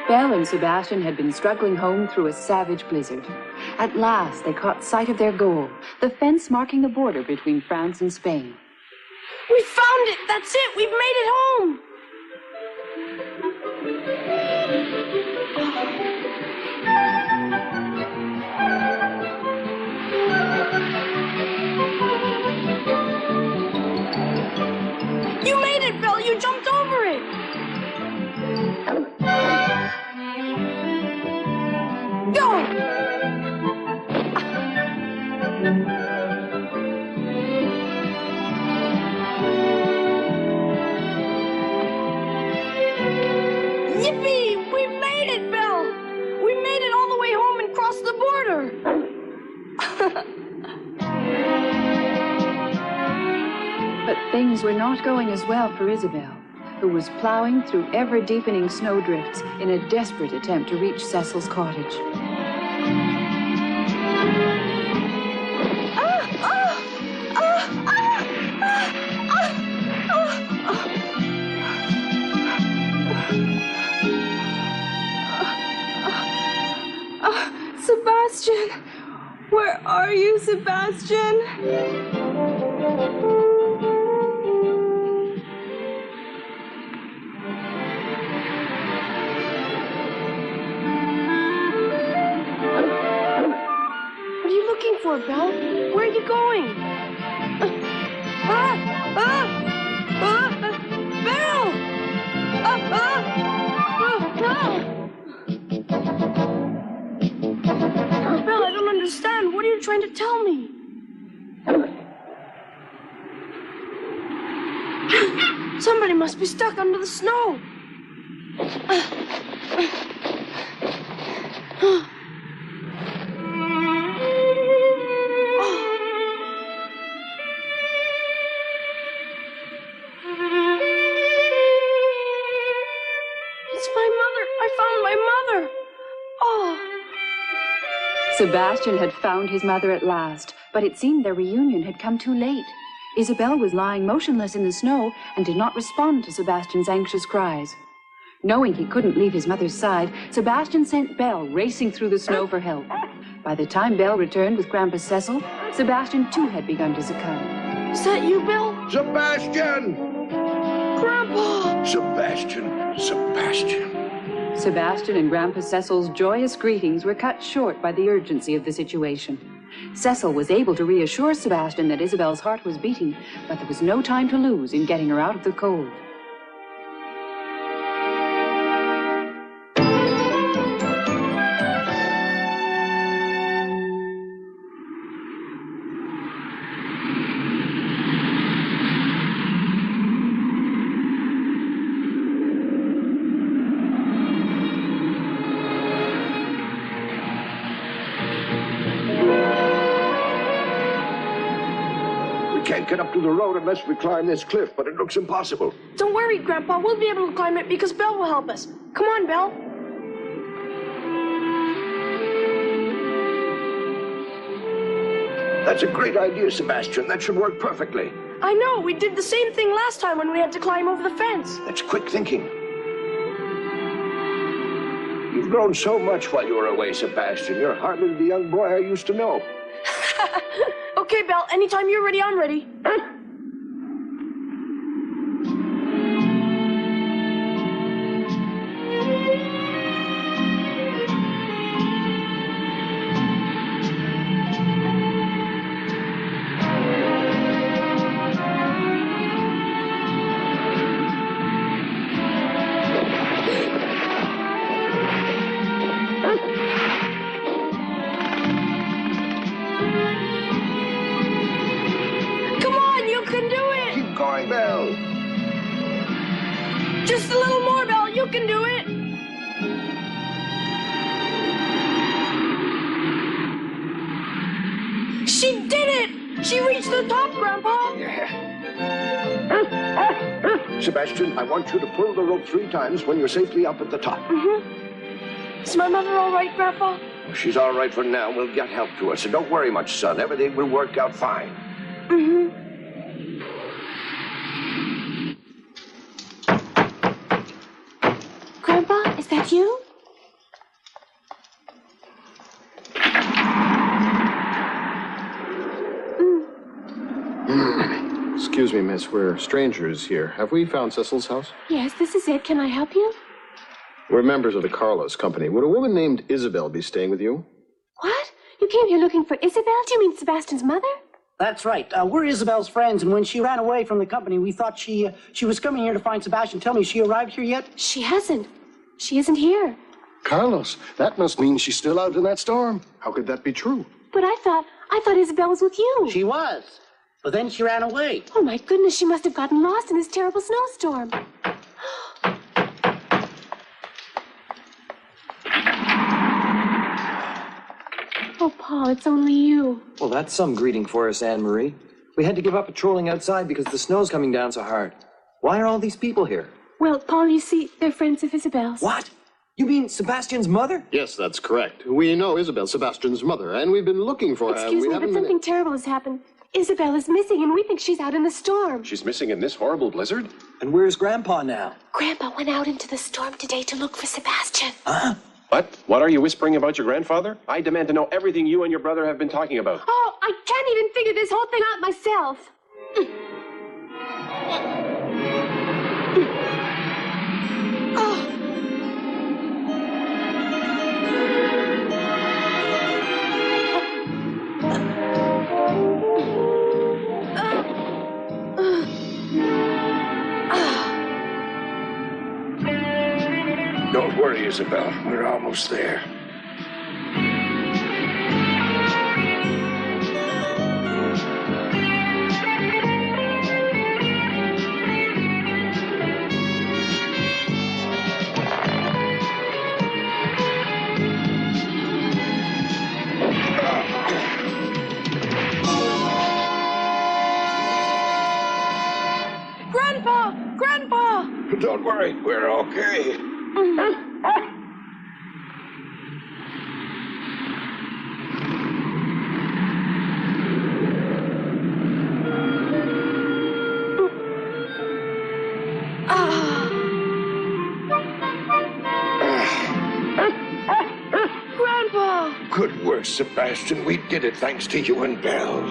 Belle and Sebastian had been struggling home through a savage blizzard. At last, they caught sight of their goal, the fence marking the border between France and Spain. We found it! That's it! We've made it home! You made it, Belle! You jumped over it! Go! Yippee! We made it, Belle! We made it all the way home and crossed the border! But things were not going as well for Isabelle, who was plowing through ever-deepening snowdrifts in a desperate attempt to reach Cecil's cottage. Sebastian! Where are you, Sebastian? What are you looking for, Belle? Where are you going? Belle! No! Belle, I don't understand. What are you trying to tell me? Somebody must be stuck under the snow. It's my mother. I found my mother. Oh. Sebastian had found his mother at last, but it seemed their reunion had come too late. Isabelle was lying motionless in the snow and did not respond to Sebastian's anxious cries. Knowing he couldn't leave his mother's side, Sebastian sent Belle racing through the snow for help. By the time Belle returned with Grandpa Cecil, Sebastian too had begun to succumb. Is that you, Belle? Sebastian! Grandpa! Sebastian! Sebastian! Sebastian and Grandpa Cecil's joyous greetings were cut short by the urgency of the situation. Cecil was able to reassure Sebastian that Isabelle's heart was beating, but there was no time to lose in getting her out of the cold. Can't get up to the road unless we climb this cliff, but it looks impossible. Don't worry, Grandpa. We'll be able to climb it because Belle will help us. Come on, Belle. That's a great idea, Sebastian. That should work perfectly. I know. We did the same thing last time when we had to climb over the fence. That's quick thinking. You've grown so much while you were away, Sebastian. You're hardly the young boy I used to know. Okay, Belle. Anytime you're ready, I'm ready. Just a little more, Belle. You can do it. She did it! She reached the top, Grandpa. Yeah. Sebastian, I want you to pull the rope 3 times when you're safely up at the top. Is my mother all right, Grandpa? She's all right for now. We'll get help to her, so don't worry much, son. Everything will work out fine. Grandpa, is that you? Excuse me, miss. We're strangers here. Have we found Cecil's house? Yes, this is it. Can I help you? We're members of the Carlos Company. Would a woman named Isabel be staying with you? What? You came here looking for Isabel? Do you mean Sebastian's mother? That's right. We're Isabel's friends, and when she ran away from the company, we thought she was coming here to find Sebastian. Tell me, she arrived here yet? She hasn't. She isn't here. Carlos, that must mean she's still out in that storm. How could that be true? But I thought Isabel was with you. She was. But then she ran away. Oh, my goodness, she must have gotten lost in this terrible snowstorm. Oh, Paul, it's only you. Well, that's some greeting for us, Anne-Marie. We had to give up patrolling outside because the snow's coming down so hard. Why are all these people here? Well, Paul, you see, they're friends of Isabel's. What? You mean Sebastian's mother? Yes, that's correct. We know Isabel, Sebastian's mother, and we've been looking for her. Excuse me, but something terrible has happened. Isabel is missing, and we think she's out in the storm. She's missing in this horrible blizzard? And where's Grandpa now? Grandpa went out into the storm today to look for Sebastian. Huh? What? What are you whispering about your grandfather? I demand to know everything you and your brother have been talking about. Oh, I can't even figure this whole thing out myself. Don't worry, Isabel. We're almost there. Grandpa! Grandpa! Don't worry. We're okay. Grandpa! Good work, Sebastian. We did it thanks to you and Belle.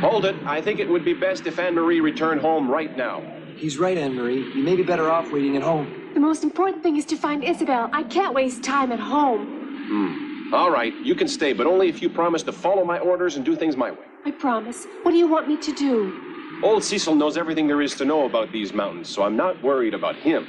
Hold it. I think it would be best if Anne-Marie returned home right now. He's right, Anne-Marie. You may be better off waiting at home. The most important thing is to find Isabel. I can't waste time at home. All right, you can stay, but only if you promise to follow my orders and do things my way. I promise. What do you want me to do? Old Cecil knows everything there is to know about these mountains, so I'm not worried about him.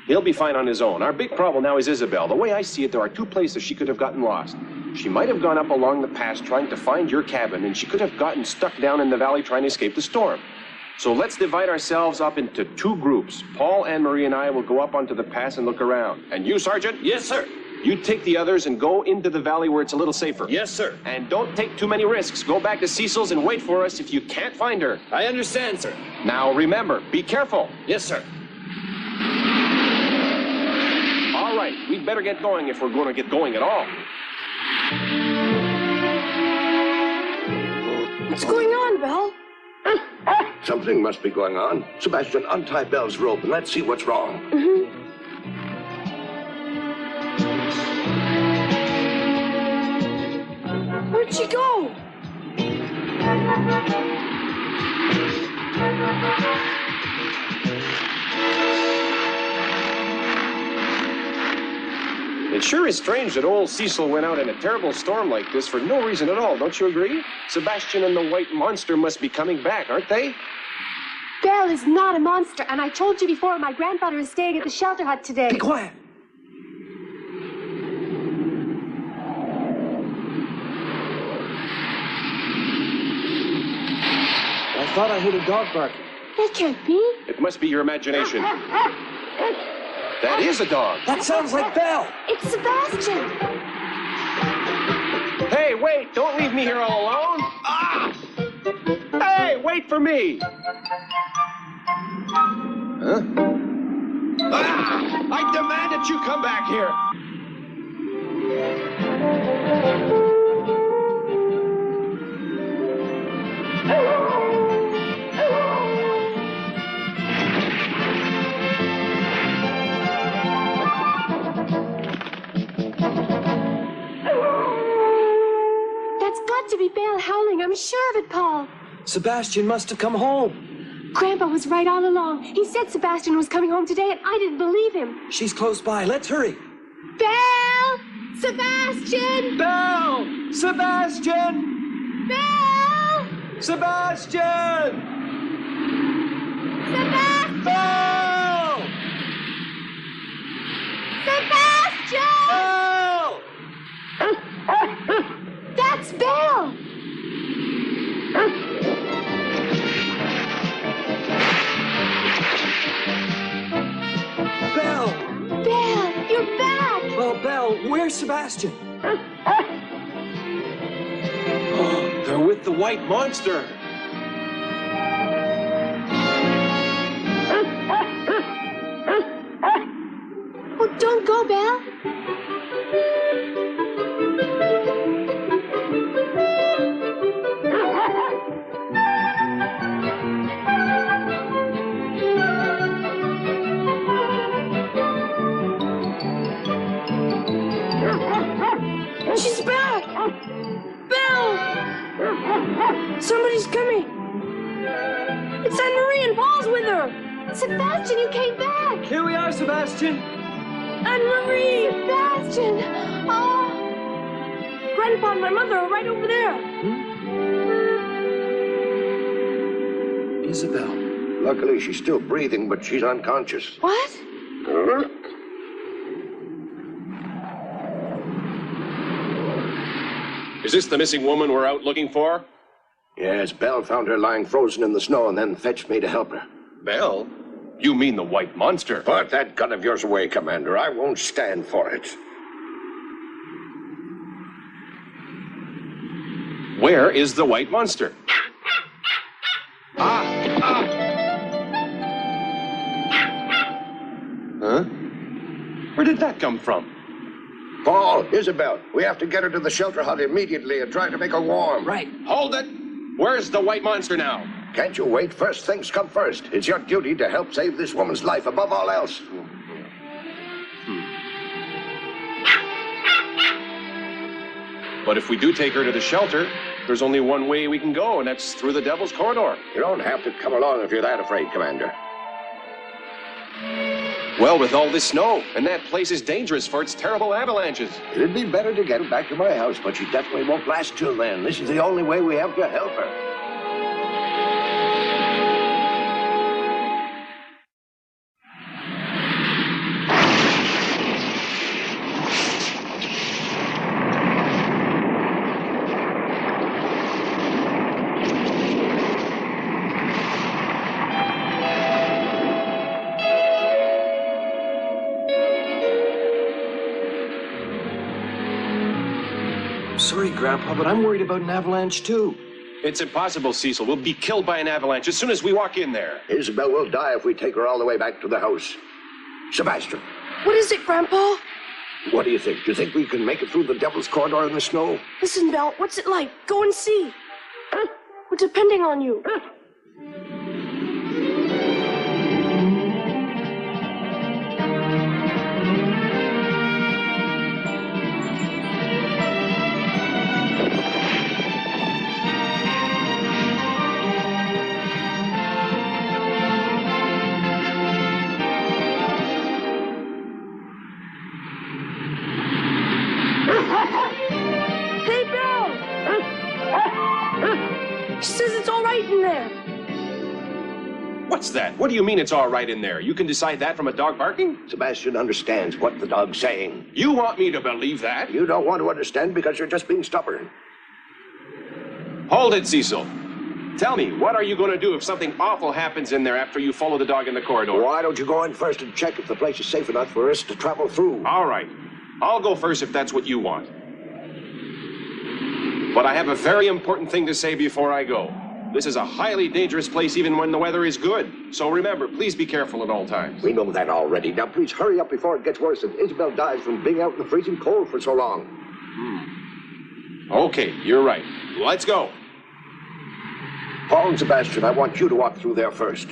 He'll be fine on his own. Our big problem now is Isabel. The way I see it, there are two places she could have gotten lost. She might have gone up along the pass trying to find your cabin, and she could have gotten stuck down in the valley trying to escape the storm. So let's divide ourselves up into two groups. Paul, Anne-Marie, and I will go up onto the pass and look around. And you, Sergeant? Yes, sir. You take the others and go into the valley where it's a little safer. Yes, sir. And don't take too many risks. Go back to Cecil's and wait for us if you can't find her. I understand, sir. Now remember, be careful. Yes, sir. All right, we'd better get going if we're going to get going at all. What's going on, Belle? Something must be going on. Sebastian, untie Belle's rope and let's see what's wrong. Where'd she go? It sure is strange that old Cecil went out in a terrible storm like this for no reason at all, don't you agree? Sebastian and the White Monster must be coming back, aren't they? Belle is not a monster, and I told you before my grandfather is staying at the shelter hut today. Be quiet. I thought I heard a dog barking. That can't be. It must be your imagination. That is a dog. That sounds like Belle. It's Sebastian. Hey, wait, don't leave me here all alone. Ah! Hey, wait for me. Huh? Ah! I demand that you come back here. got to be Belle howling. I'm sure of it, Paul. Sebastian must have come home. Grandpa was right all along. He said Sebastian was coming home today, and I didn't believe him. She's close by. Let's hurry. Belle! Sebastian! Belle! Sebastian! Belle! Sebastian! Sebastian! Belle! Sebastian! Belle! That's Belle! Belle! Belle, you're back! Well, Belle, where's Sebastian? Oh, they're with the white monster. Oh, don't go, Belle. She's back! Belle! Somebody's coming! It's Anne-Marie and Paul's with her! Sebastian, you came back! Here we are, Sebastian. Anne-Marie! Sebastian! Oh! Grandpa and my mother are right over there! Isabel. Luckily, she's still breathing, but she's unconscious. What? Is this the missing woman we're out looking for? Yes, Belle found her lying frozen in the snow and then fetched me to help her. Belle? You mean the white monster? Put that gun of yours away, Commander. I won't stand for it. Where is the white monster? Huh? Where did that come from? Paul, Isabel, we have to get her to the shelter hut immediately and try to make her warm. Right. Hold it! Where's the white monster now? Can't you wait? First things come first. It's your duty to help save this woman's life above all else. But if we do take her to the shelter, there's only one way we can go, and that's through the Devil's Corridor. You don't have to come along if you're that afraid, Commander. Well, with all this snow, and that place is dangerous for its terrible avalanches. It'd be better to get her back to my house, but she definitely won't last till then. This is the only way we have to help her. Sorry, Grandpa, but I'm worried about an avalanche, too. It's impossible, Cecil. We'll be killed by an avalanche as soon as we walk in there. Isabel will die if we take her all the way back to the house. Sebastian, What is it, Grandpa? what do you think? Do you think we can make it through the Devil's Corridor in the snow? Listen, Belle, what's it like? Go and see. We're depending on you. Hey, Belle! She says it's all right in there. What's that? What do you mean it's all right in there? You can decide that from a dog barking? Sebastian understands what the dog's saying. You want me to believe that? You don't want to understand because you're just being stubborn. Hold it, Cecil. Tell me, what are you going to do if something awful happens in there after you follow the dog in the corridor? Why don't you go in first and check if the place is safe enough for us to travel through? All right. I'll go first if that's what you want. But I have a very important thing to say before I go. This is a highly dangerous place even when the weather is good. So remember, please be careful at all times. We know that already. Now please hurry up before it gets worse and Isabel dies from being out in the freezing cold for so long. Okay, you're right. Let's go. Paul and Sebastian, I want you to walk through there first.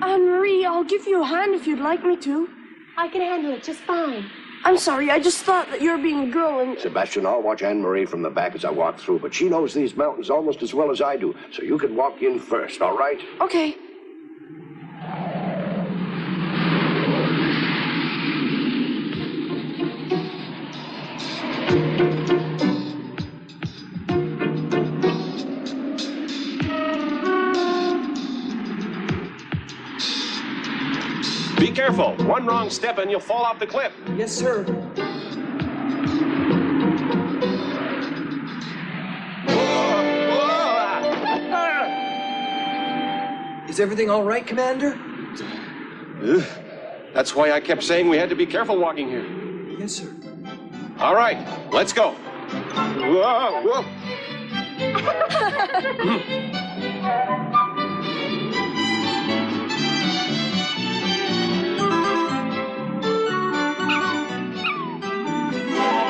Anne-Marie, I'll give you a hand if you'd like me to. I can handle it just fine. I'm sorry, I just thought that you were being a girl and... Sebastian, I'll watch Anne-Marie from the back as I walk through, but she knows these mountains almost as well as I do, so you can walk in first, all right? Okay. Be careful. One wrong step and you'll fall off the cliff. Yes, sir. Is everything all right, Commander? That's why I kept saying we had to be careful walking here. Yes, sir. All right, let's go. Whoa, whoa.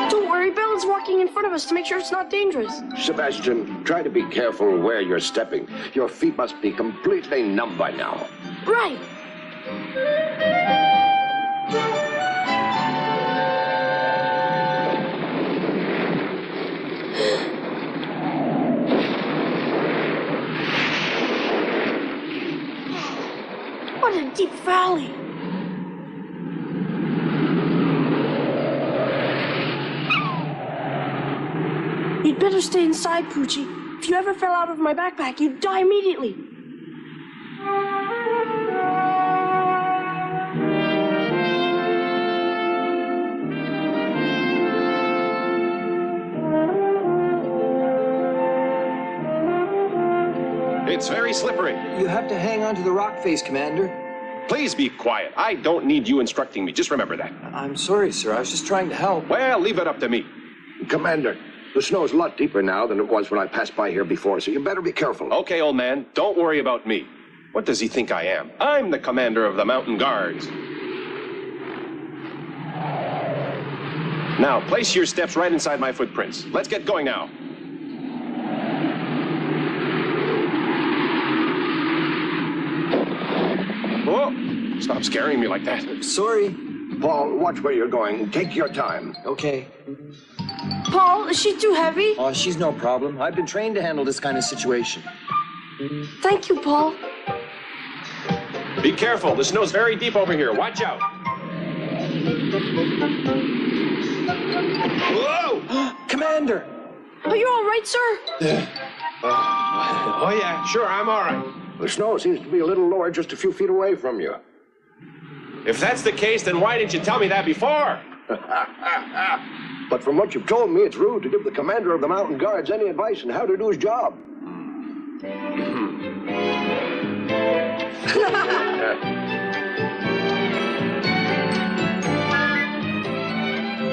Don't worry, Bill is walking in front of us to make sure it's not dangerous. Sebastian, try to be careful where you're stepping. Your feet must be completely numb by now. Right. What a deep valley. You'd better stay inside, Poochie. If you ever fell out of my backpack, you'd die immediately. It's very slippery. You have to hang on to the rock face, Commander. Please be quiet. I don't need you instructing me. Just remember that. I'm sorry, sir. I was just trying to help. Well, leave it up to me. Commander, the snow's a lot deeper now than it was when I passed by here before, so you better be careful. Okay, old man, don't worry about me. What does he think I am? I'm the commander of the mountain guards. Now, place your steps right inside my footprints. Let's get going now. Whoa! Stop scaring me like that. Sorry. Paul, watch where you're going. Take your time. Okay. Paul, is she too heavy? Oh, she's no problem. I've been trained to handle this kind of situation. Thank you, Paul. Be careful. The snow's very deep over here. Watch out. Whoa! Commander! Are you all right, sir? Oh, yeah, sure, I'm all right. The snow seems to be a little lower just a few feet away from you. If that's the case, then why didn't you tell me that before? But from what you've told me, it's rude to give the commander of the mountain guards any advice on how to do his job.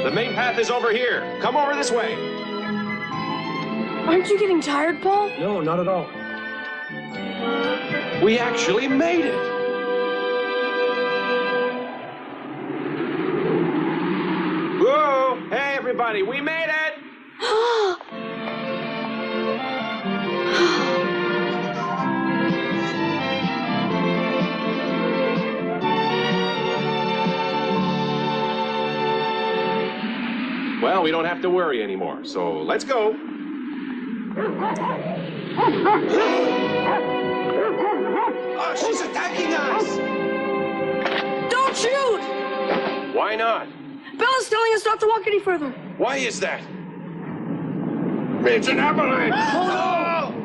The main path is over here. Come over this way. Aren't you getting tired, Paul? No, not at all. We actually made it. Whoa! Hey, everybody, we made it! Well, we don't have to worry anymore, so let's go. Oh, she's attacking us! Don't shoot! Why not? Bella's telling us not to walk any further. Why is that? It's an avalanche! Oh, no!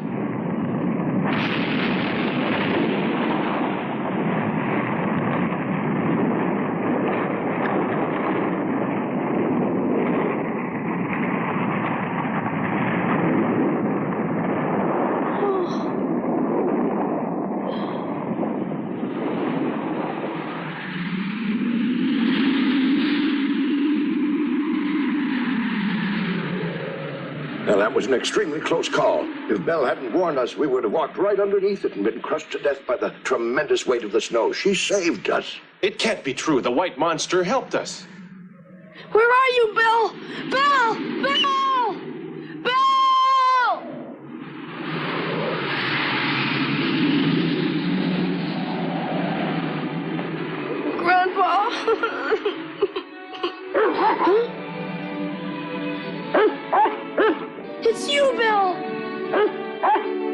Now, that was an extremely close call. If Belle hadn't warned us, we would have walked right underneath it and been crushed to death by the tremendous weight of the snow. She saved us. It can't be true. The white monster helped us. Where are you, Bill? Bill! Bill! Bill! Grandpa! Belle!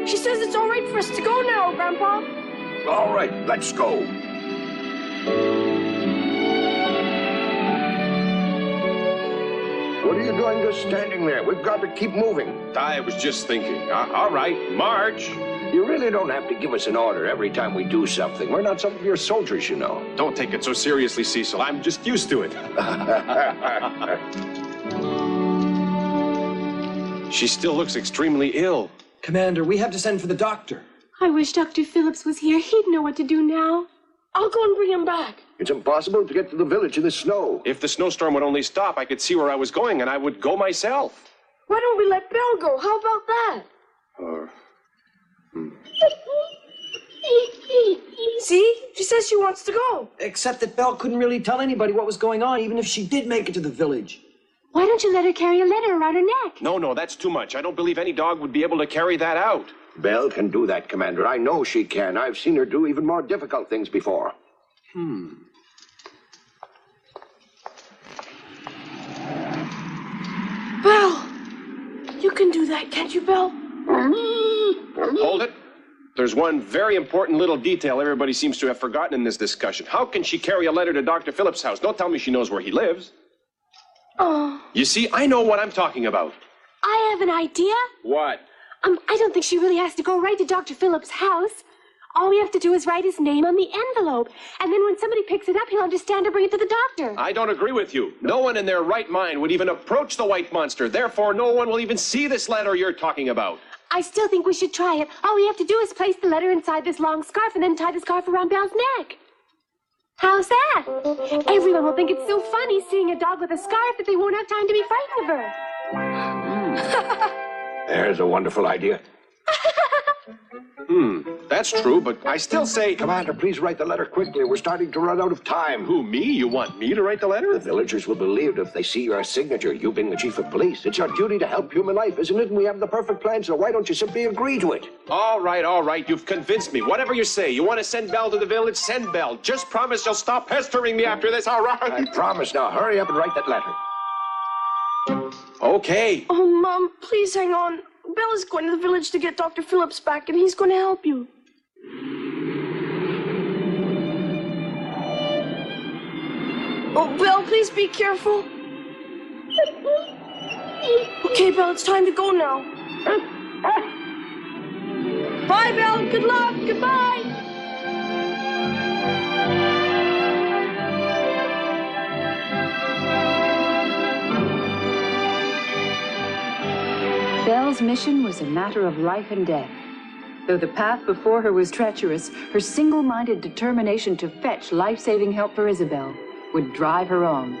She says it's all right for us to go now, Grandpa. All right, let's go. What are you doing just standing there? We've got to keep moving. I was just thinking. All right, march. You really don't have to give us an order every time we do something. We're not some of your soldiers, you know. Don't take it so seriously, Cecil. I'm just used to it. She still looks extremely ill. Commander, we have to send for the doctor. I wish Dr. Phillips was here. He'd know what to do now. I'll go and bring him back. It's impossible to get to the village in the snow. If the snowstorm would only stop, I could see where I was going, and I would go myself. Why don't we let Belle go? How about that? See? She says she wants to go. Except that Belle couldn't really tell anybody what was going on, even if she did make it to the village. Why don't you let her carry a letter around her neck? No, that's too much. I don't believe any dog would be able to carry that out. Belle can do that, Commander. I know she can. I've seen her do even more difficult things before. Belle! You can do that, can't you, Belle? Hold it. There's one very important little detail everybody seems to have forgotten in this discussion. How can she carry a letter to Dr. Phillips' house? Don't tell me she knows where he lives. Oh. You see, I know what I'm talking about. I have an idea. What? I don't think she really has to go right to Dr. Phillips' house. All we have to do is write his name on the envelope. And then when somebody picks it up, he'll understand to bring it to the doctor. I don't agree with you. No one in their right mind would even approach the white monster. Therefore, no one will even see this letter you're talking about. I still think we should try it. All we have to do is place the letter inside this long scarf and then tie the scarf around Belle's neck. How's that? Everyone will think it's so funny seeing a dog with a scarf that they won't have time to be frightened of her. There's a wonderful idea. That's true, but I still say... Commander, please write the letter quickly. We're starting to run out of time. Who, me? You want me to write the letter? The villagers will believe if they see your signature, you being the chief of police. It's our duty to help human life, isn't it? And we have the perfect plan, so why don't you simply agree to it? All right. You've convinced me. Whatever you say. You want to send Belle to the village? Send Belle. Just promise you'll stop pestering me after this, all right? I promise. Now, hurry up and write that letter. Okay. Oh, Mom, please hang on. Belle is going to the village to get Dr. Phillips back, and he's going to help you. Oh, Belle, please be careful. Okay, Belle, it's time to go now. Bye, Belle. Good luck. Goodbye. Belle's mission was a matter of life and death. Though the path before her was treacherous, her single-minded determination to fetch life-saving help for Isabel would drive her on.